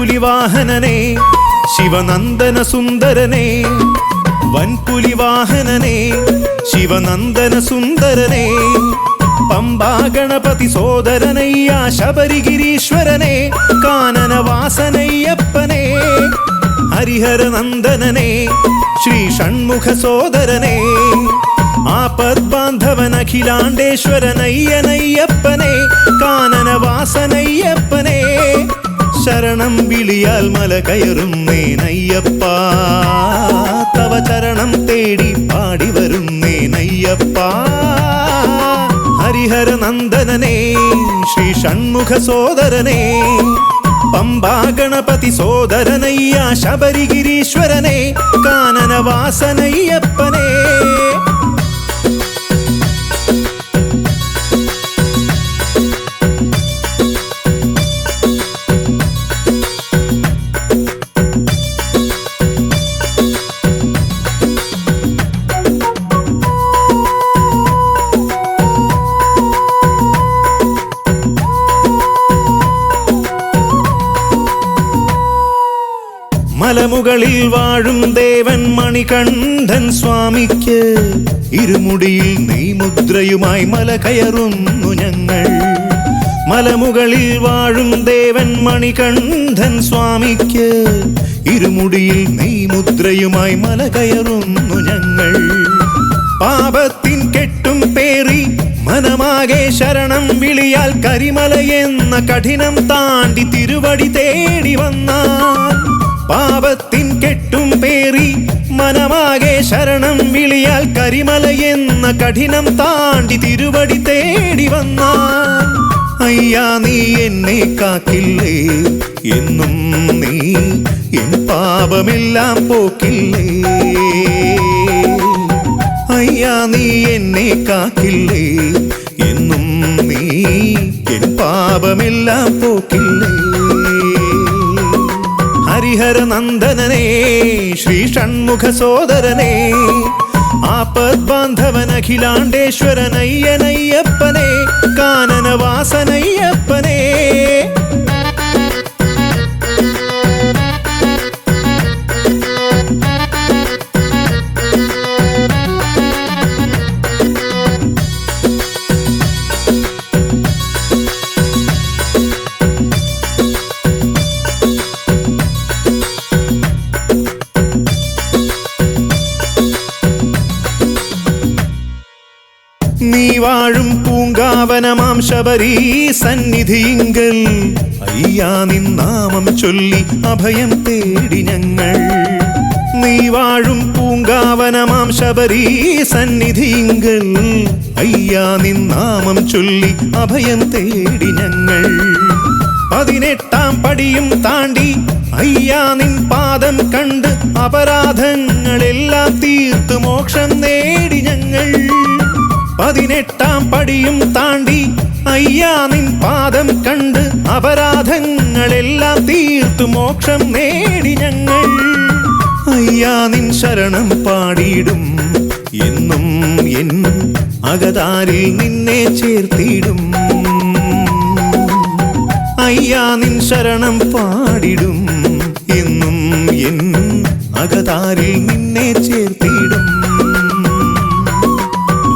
വൻപുലിവാഹനനെ ശിവനന്ദന സുന്ദരനെ വൻപുലിവാഹനനെ ശിവനന്ദന സുന്ദരനെ പമ്പാ ഗണപതി സോദരനയ്യ ശബരിഗിരീശ്വരനെ കാനനവാസനയ്യപ്പനെ ഹരിഹരനന്ദനനെ ശ്രീ ഷൺമുഖ സോദരനെ ആപദ്ബാന്ധവൻ അഖിലാണ്ടേശ്വരനയ്യനയ്യപ്പനെ കാനനവാസനയ്യപ്പനെ ശരണം വിളിയാൽ മല കയറുന്നേനയ്യപ്പ തവ ചരണം തേടി പാടി വരുന്നേനയ്യപ്പ ഹരിഹരനന്ദനനെ ശ്രീ ഷൺമുഖ സോദരനെ പമ്പാ ഗണപതി സോദരനയ്യ ശബരിഗിരീശ്വരനെ കാനനവാസനയ്യപ്പനെ മലമുകളിൽ വാഴും ദേവൻ മണികണ്ഠൻ സ്വാമിക്ക് ഇരുമുടിയിൽ നെയ്മുദ്രയുമായി മല കയറുന്നു ഞങ്ങൾ. മലമുകളിൽ വാഴും ദേവൻ മണികണ്ഠൻ സ്വാമിക്ക് ഇരുമുടിയിൽ നെയ്മുദ്രയുമായി മല കയറുന്നു ഞങ്ങൾ. പാപത്തിൻ കെട്ടും പേറി മനമാകെ ശരണം വിളിയാൽ കരിമലയെന്ന കഠിനം താണ്ടി തിരുവടി തേടി വന്നാൽ പാപത്തിൻ കെട്ടും പേറി മനമാകെ ശരണം വിളിയാൽ കരിമലയെന്ന കഠിനം താണ്ടി തിരുവടി തേടി വന്നാൽ അയ്യാ നീ എന്നെ കാക്കില്ലേ എന്നും നീ എൻ പാപമെല്ലാം പോക്കില്ലേ അയ്യാ നീ എന്നെ കാക്കില്ലേ എന്നും നീ എൻ പാപമെല്ലാം പോക്കില്ലേ ഹരിഹരനന്ദനനെ ശ്രീ ഷൺമുഖ സോദരനെ ആപദ്ബാന്ധവൻ അഖിലാണ്ടേശ്വരനയ്യനയ്യപ്പനെ കാനനവാസനയ്യപ്പനെ നീ വാഴും പൂങ്കാവനമാം ശബരീ സന്നിധിയിങ്കൽ അയ്യാ നിൻ നാമം ചൊല്ലി അഭയം തേടി ഞങ്ങൾ. നീ വാഴും പൂങ്കാവനമാം ശബരീ സന്നിധിയിങ്കൽ അയ്യാ നിൻ നാമം ചൊല്ലി അഭയം തേടി ഞങ്ങൾ. 18 പടിയും താണ്ടി അയ്യാ നിൻ പാദം കണ്ട് അപരാധങ്ങളെല്ലാം തീർത്ത് മോക്ഷം നേടി ഞങ്ങൾ. 18 പടിയും താണ്ടി അയ്യാ നിൻ പാദം കണ്ട് അപരാധങ്ങളെല്ലാം തീർത്തു മോക്ഷം നേടി ഞങ്ങൾ. അയ്യാ നിൻ ശരണം പാടിയിടും എന്നും എൻ അകതാരിൽ നിന്നെ ചേർത്തിടും. അയ്യാ നിൻ ശരണം പാടിടും എന്നും എൻ അകതാരിൽ നിന്നെ ചേർത്തിടും.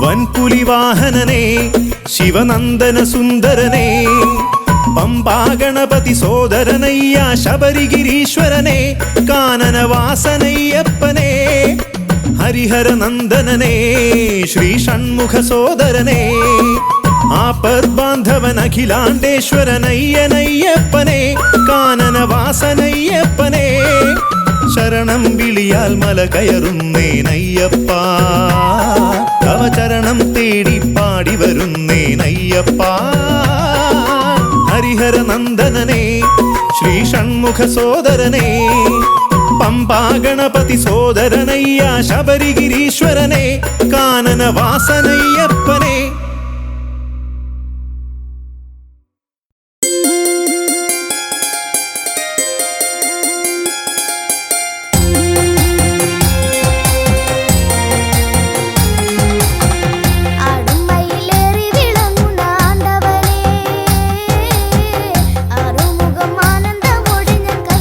വൻപുലിവാഹനനെ ശിവനന്ദന സുന്ദരനെ പമ്പാ ഗണപതി സോദരനയ്യ ശബരിഗിരീശ്വരനെ കാനനവാസനയ്യപ്പനെ ഹരിഹരനന്ദനനെ ശ്രീ ഷൺമുഖ സോദരനെ ആപദ്ബാന്ധവൻ അഖിലാണ്ടേശ്വരനയ്യനയ്യപ്പനെ കാനനവാസനയ്യപ്പനെ ശരണം വിളിയാൽ മല കയറുന്നേനയ്യപ്പ തവ ചരണം തേടി പാടി വരുന്നേനയ്യപ്പ ഹരിഹരനന്ദനനെ ശ്രീ ഷൺമുഖ സോദരനെ പമ്പാ ഗണപതി സോദരനയ്യ ശബരിഗിരീശ്വരനെ കാനനവാസനയ്യപ്പനെ ആടുമയിലേറി വിളങ്ങുന്ന ആണ്ടവനേ, ആറുമുഖം ആനന്ദമോടെ ഞാൻ കൈ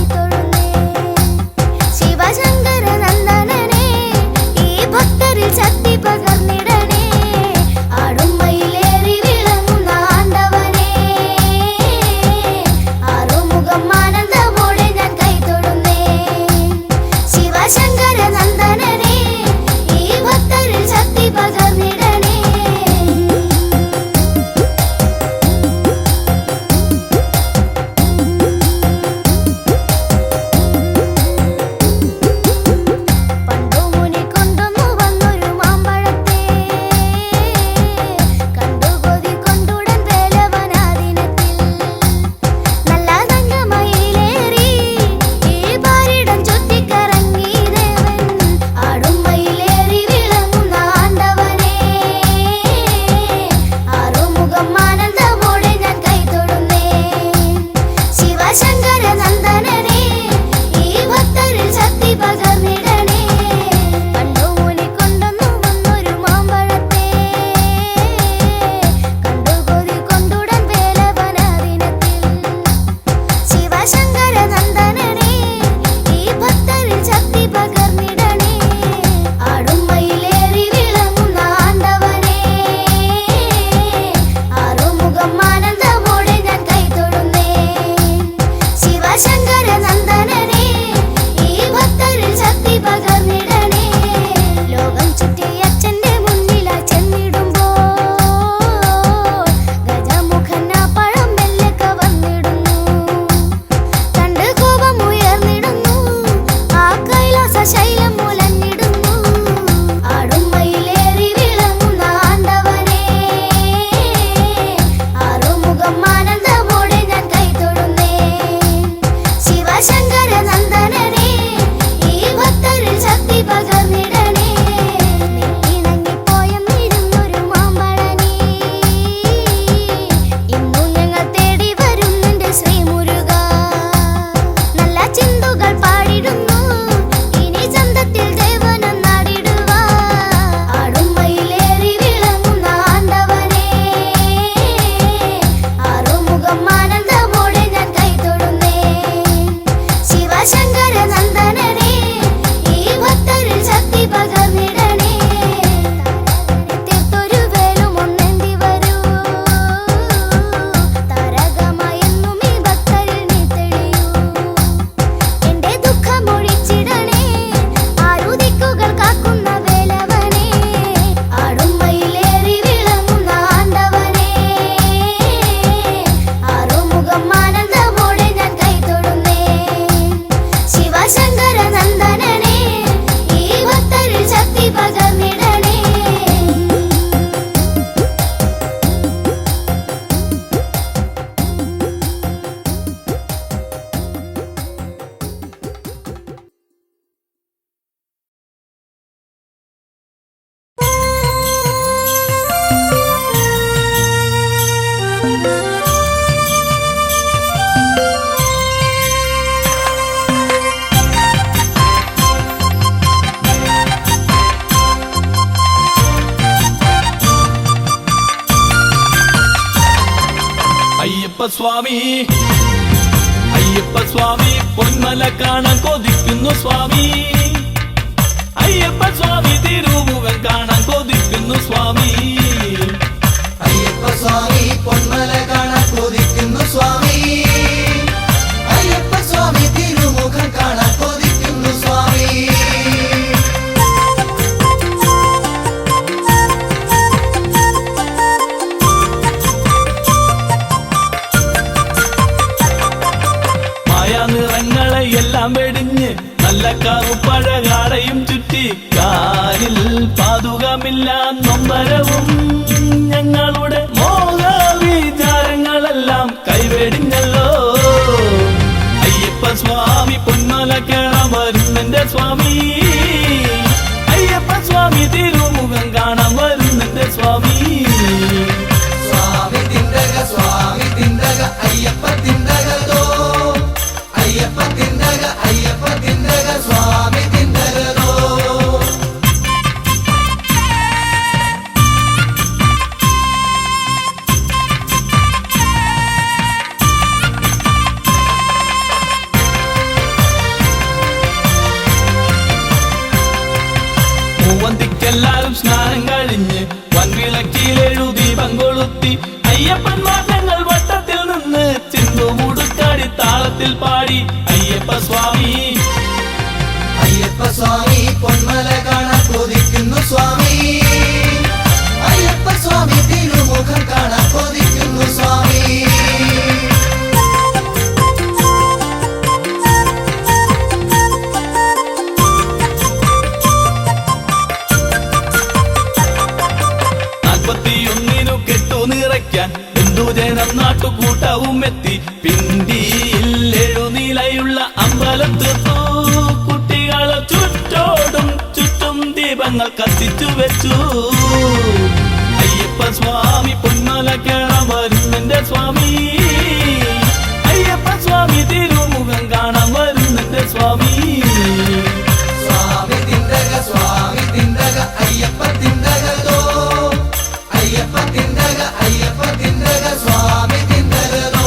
അയ്യപ്പ സ്വാമി അയ്യപ്പ സ്വാമി പൊന്മല കാണാൻ കൊതിക്കുന്നു സ്വാമി അയ്യപ്പ സ്വാമി തിരുമുഖം കാണാൻ കൊതിക്കുന്നു സ്വാമി അയ്യപ്പ സ്വാമി പൊന്മല കാണാൻ കൊതിക്കുന്നു സ്വാമി അയ്യപ്പ സ്വാമി തിരുമുഖം കാണാൻ കൊതിക്കുന്നു സ്വാമി മായാനിറങ്ങളെ എല്ലാം വെടിഞ്ഞ് നല്ല കറുപ്പഴകാടയും ചുറ്റി കാലിൽ പാതുകമില്ല നൊമ്പരവും ഞങ്ങളുടെ മോഹവിചാരങ്ങളെല്ലാം കൈവെടിഞ്ഞല്ലോ അയ്യപ്പ സ്വാമി പൊന്മല കേറാൻ വരുന്നെന്റെ സ്വാമി അയ്യപ്പ സ്വാമി തിരുമുഖം കാണാൻ വരുന്നെന്റെ സ്വാമി സ്വാമി തിണ്ടക അയ്യപ്പ തിണ്ടകതോ അയ്യപ്പ തിണ്ടക സ്വാമി തിണ്ടകതോ മൂവന്തിക്കെല്ലാരും സ്നാനം കഴിഞ്ഞ് വൻവിളക്കിലെഴു ദീപം കൊളുത്തി അയ്യപ്പന്മാർ ഞങ്ങൾ വട്ടത്തിൽ നിന്ന് ചിന്തു മുടുക്കാടി താളത്തിൽ പാടി അയ്യപ്പ സ്വാമി അയ്യപ്പ സ്വാമി പൊന്മല കാണാൻ കൊതിക്കുന്നു സ്വാമി അയ്യപ്പ സ്വാമി തിരുമുഖം കാണാൻ കൊതിക്കുന്നു സ്വാമി നാൽപ്പത്തിയൊന്നിനു കെട്ടു നിറയ്ക്കാൻ ബന്ധുജനം നാട്ടുകൂട്ടവും എത്തി പിണ്ടിയിൽ എഴുനിലയുള്ള അമ്പലത്ത് കുട്ടികളെ ചുറ്റോടും ചുറ്റും ദീപങ്ങൾ കത്തിച്ചു വെച്ചു അയ്യപ്പ സ്വാമി പൊന്മല കേറാൻ വരുന്നെന്റെ സ്വാമി അയ്യപ്പ സ്വാമി തിരുമുഖം കാണാൻ വരുന്നെന്റെ സ്വാമി സ്വാമി തിണ്ടക അയ്യപ്പ തിണ്ടകതോ അയ്യപ്പ തിണ്ടക സ്വാമി തിണ്ടകതോ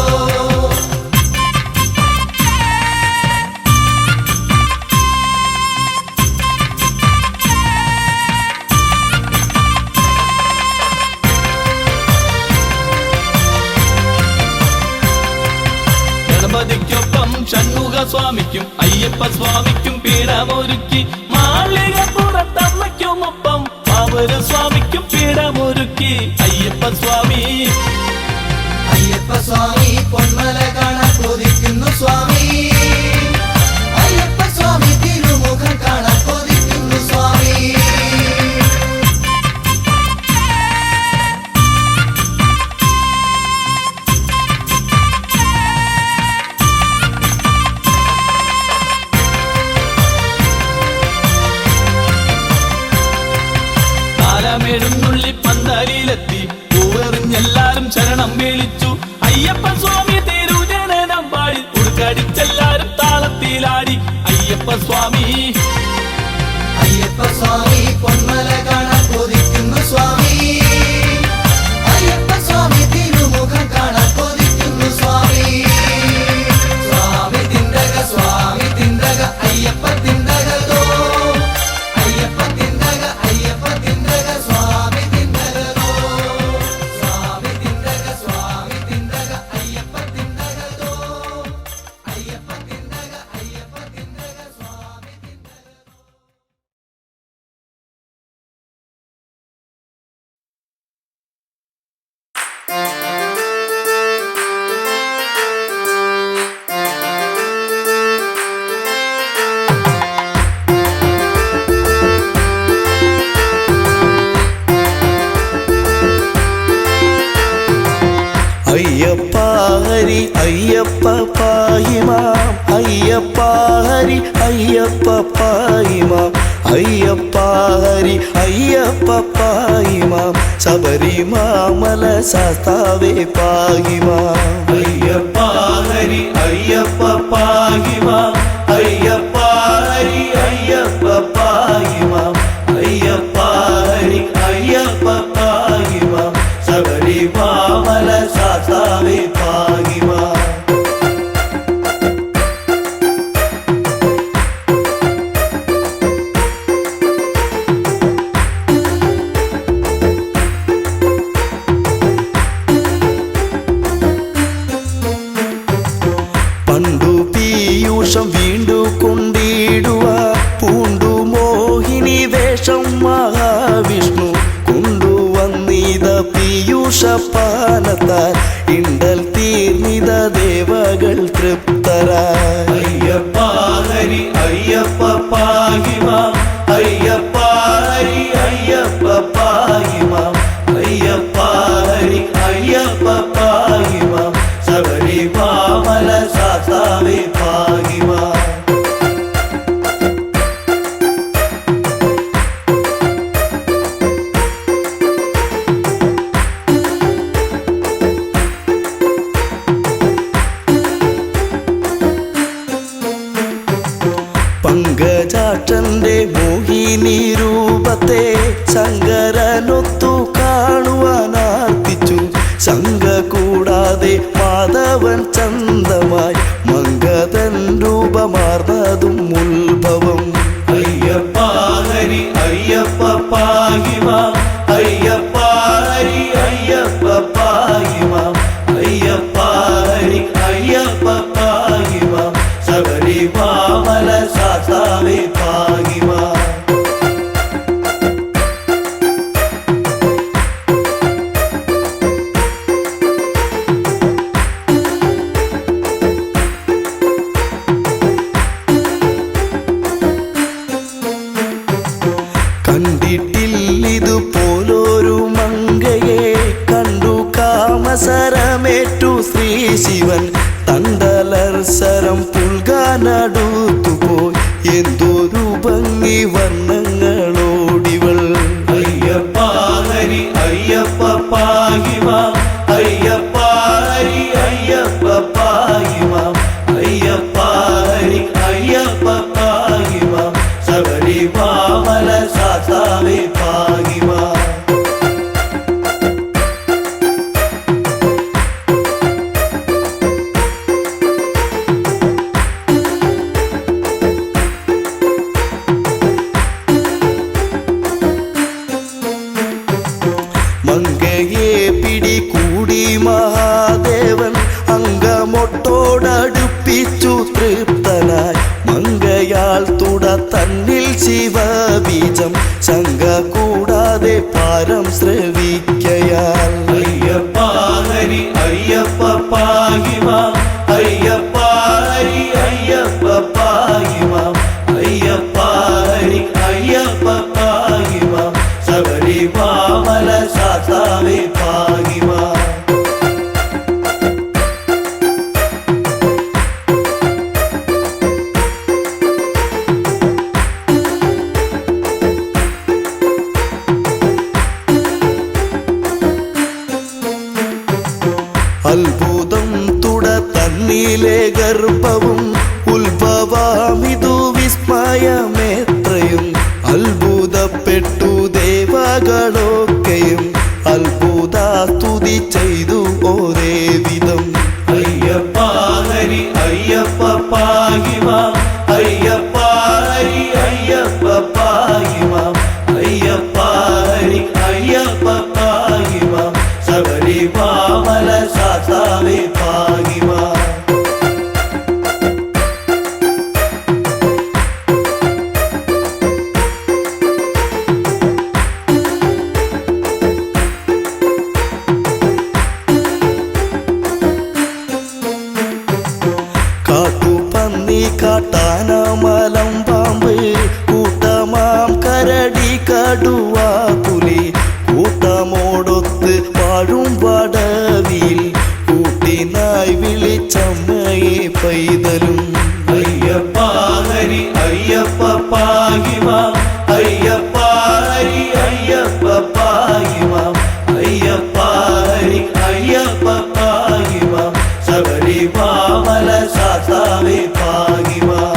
ഗണപതിക്കൊപ്പം ഷൺമുഖ സ്വാമിക്കും അയ്യപ്പ സ്വാമിക്കും പീഠമൊരുക്കി മാളികപ്പുറത്തമ്മയ്ക്കുമൊപ്പം പാവര സ്വാമിക്കും പീഠമൊരുക്കി അയ്യപ്പ സ്വാമി അയ്യപ്പ സ്വാമി പൊന്മല കാണാൻ കൊതിക്കുന്നു സ്വാമി അയ്യപ്പ സ്വാമി തിരുമുഖം കാണാൻ കൊതിക്കുന്നു സ്വാമി കാലമെഴുന്നള്ളി പന്തലിയിലെത്തി പൂവെറിഞ്ഞെല്ലാരും ശരണം വിളിച്ചു അയ്യപ്പ സ്വാമി തിരുജനനം പാടി ഉടുക്കടിച്ചെല്ലാരും താളത്തിലാടി അയ്യപ്പ സ്വാമി അയ്യപ്പ സ്വാമി പൊന്മല കാണാൻ കൊതിക്കുന്നു സ്വാമി അയ്യപ്പ സ്വാമി തിരുമുഖം കാണാൻ കൊതിക്കുന്നു സ്വാമി സ്വാമി തിണ്ടക അയ്യപ്പ തിണ്ടകതോ അയ്യപ്പ തിണ്ടക സ്വാമി തിണ്ടകതോ സ്വാമി തിണ്ടക അയ്യപ്പ തിണ്ടകതോ അയ്യപ്പ തിണ്ടക സ്വാമി തിണ്ടകതോ അയ്യപ്പ ഹരി അയ്യപ്പ പാഹിമാം അയ്യപ്പ ഹരി അയ്യപ്പ പാഹിമാം അയ്യപ്പ ഹരി അയ്യപ്പ പാഹിമാം ശബരിമാമല ശാസ്താവേ പാഹിമാം അയ്യപ്പ ഹരി അയ്യപ്പ പാഹിമാം അയ്യപ്പ ഹരി അയ്യപ്പ പാഹിമാം അയ്യപ്പ ഹരി അയ്യപ്പ പാഹിമാം ശബരിമാമല ശാസ്താവേ പാഹിമാം മക്കൾ തൃപ്തരായി. അയ്യപ്പ ഹരി അയ്യപ്പ പാഹിമാം അയ്യപ്പ ഹരി അയ്യപ്പ പാഹിമാം അയ്യപ്പ ഹരി അയ്യപ്പ പാഹിമാം ശബരിമാമല ശാസ്താവേ പാഹിമാം. പങ്കജാക്ഷന്റെ മോഹിനി രൂപത്തെ ശങ്കരനൊത്തു കാണുവാനാർത്തിച്ചു. ശങ്ക കൂടാതെ മാധവൻ ചന്തമായി മംഗതൻ രൂപമാർന്നതും ഉത്ഭവം. അയ്യപ്പ ഹരി അയ്യപ്പ പാഹിമാം അയ്യപ്പ ഹരി അയ്യപ്പ പാഹിമാം അയ്യപ്പ ഹരി അയ്യപ്പ പാഹിമാം ശബരിമാമല ശാസ്താവേ പാഹിമാം. കണ്ടിട്ടില്ലിതുപോലൊരു മങ്കയെ കണ്ടു കാമസരമേറ്റു ശ്രീ ശിവൻ. തണ്ടലർസരം പുൽകാനടുത്തുപോയി എന്തൊരു ഭംഗി വർണ്ണങ്ങളോടിവൾ. അയ്യപ്പ ഹരി അയ്യപ്പ പാഹിമാം അയ്യപ്പ ഹരി അയ്യപ്പ പാഹിമാം അയ്യപ്പ ഹരി അയ്യപ്പ പാഹിമാം ശബരിമാമല ശാസ്താവേ പാഹിമാം. മങ്കയെ പിടികൂടി മഹാദേവൻ അങ്കമൊട്ടോടടുപ്പിച്ചു തൃപ്തനായി. മങ്കയാൽ തുട തന്നിൽ ശിവബീജം ശങ്ക കൂടാതെ പാരം ശ്രവിക്കയാൽ. അയ്യപ്പ ഹരി അയ്യപ്പ പാഹിമാം അയ്യപ്പ ഹരി അയ്യപ്പ പാഹിമാം അയ്യപ്പ ഹരി അയ്യപ്പ പാഹിമാം ശബരിമാമല ശാസ്താവേ പാഹിമാം. അത്ഭുതം തുട തന്നിലെ ഗർഭവും ഉത്ഭവമിതു വിസ്മയമേത്രയും. അത്ഭുതപ്പെട്ടു ദേവകളൊക്കെയും അത്ഭുത സ്തുതി ചെയ്തു ഒരേ വിധം. അയ്യപ്പ ഹരി അയ്യപ്പ പാഹിമാം അയ്യപ്പ ഹരി അയ്യപ്പ പാഹിമാം അയ്യപ്പ ഹരി അയ്യപ്പ പാഹിമാം ശബരിമാമല ശാസ്താവേ പാഹിമാം. കാട്ടുപന്നി കാട്ടാന മലം പാമ്പ് കൂട്ടമാം കരടി കടുവ പുലി കൂട്ടമോടൊത്ത് വാഴും വടവിൽ കൂട്ടിനായി വിളിച്ചമ്മയെ പൈതലും. അയ്യപ്പ ഹരി അയ്യപ്പ പാഹിമാം അയ്യപ്പ ഹരി അയ്യപ്പ പാഹിമാം അയ്യപ്പ ഹരി അയ്യപ്പ പാഹിമാം ശബരിമാമല ശാസ്താവേ പാഹിമാം.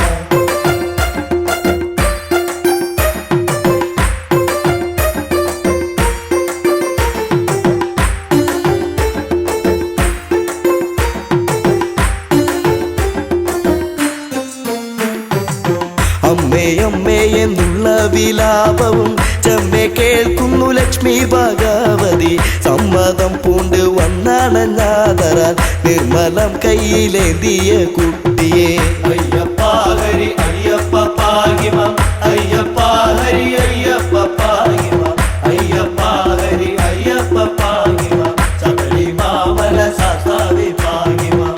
അമ്മേ അമ്മേ എന്നുള്ള വിലാപവും ചെമ്മെ കേൾക്കുന്നു ലക്ഷ്മി ഭഗവതി. സമ്മതം പൂണ്ട് വന്നണഞ്ഞാതരാൽ നിർമ്മലം കയ്യിലേന്തിയ കുട്ടിയെ. അയ്യപ്പ ഹരി അയ്യപ്പ പാഹിമാം അയ്യപ്പ ഹരി അയ്യപ്പ പാഹിമാം അയ്യപ്പ ഹരി അയ്യപ്പ പാഹിമാം ശബരിമാമല ശാസ്താവേ പാഹിമാം.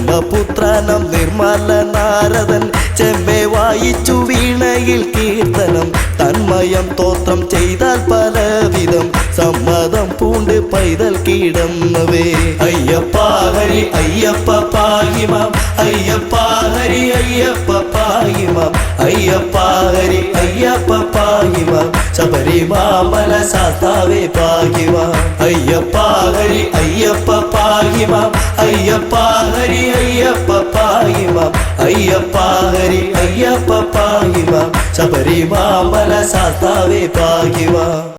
ബ്രഹ്മപുത്രനം നിർമ്മല നാരദൻ ചെമ്മെ വായിച്ചു വീണയിൽ കീർത്തനം തന്മയം തോത്രം ചെയ്താൽ പലവിധം സമ്മതം പൂണ്ട് പൈതൽ കിടന്നവേ അയ്യപ്പ ഹരി അയ്യപ്പ പാഹിമാം അയ്യപ്പ ഹരി അയ്യപ്പ പാഹിമാം അയ്യപ്പ ഹരി അയ്യപ്പ പാഹിമാം ശബരിമാമല സാത്താവേ പാഹിമാം അയ്യപ്പ ഹരി അയ്യപ്പ പാഹിമാം അയ്യപ്പ ഹരി അയ്യപ്പ പാഹിമാം അയ്യപ്പ ഹരി അയ്യപ്പ പാഹിമാം ശബരിമാമല സാത്താവേ പാഹിമാം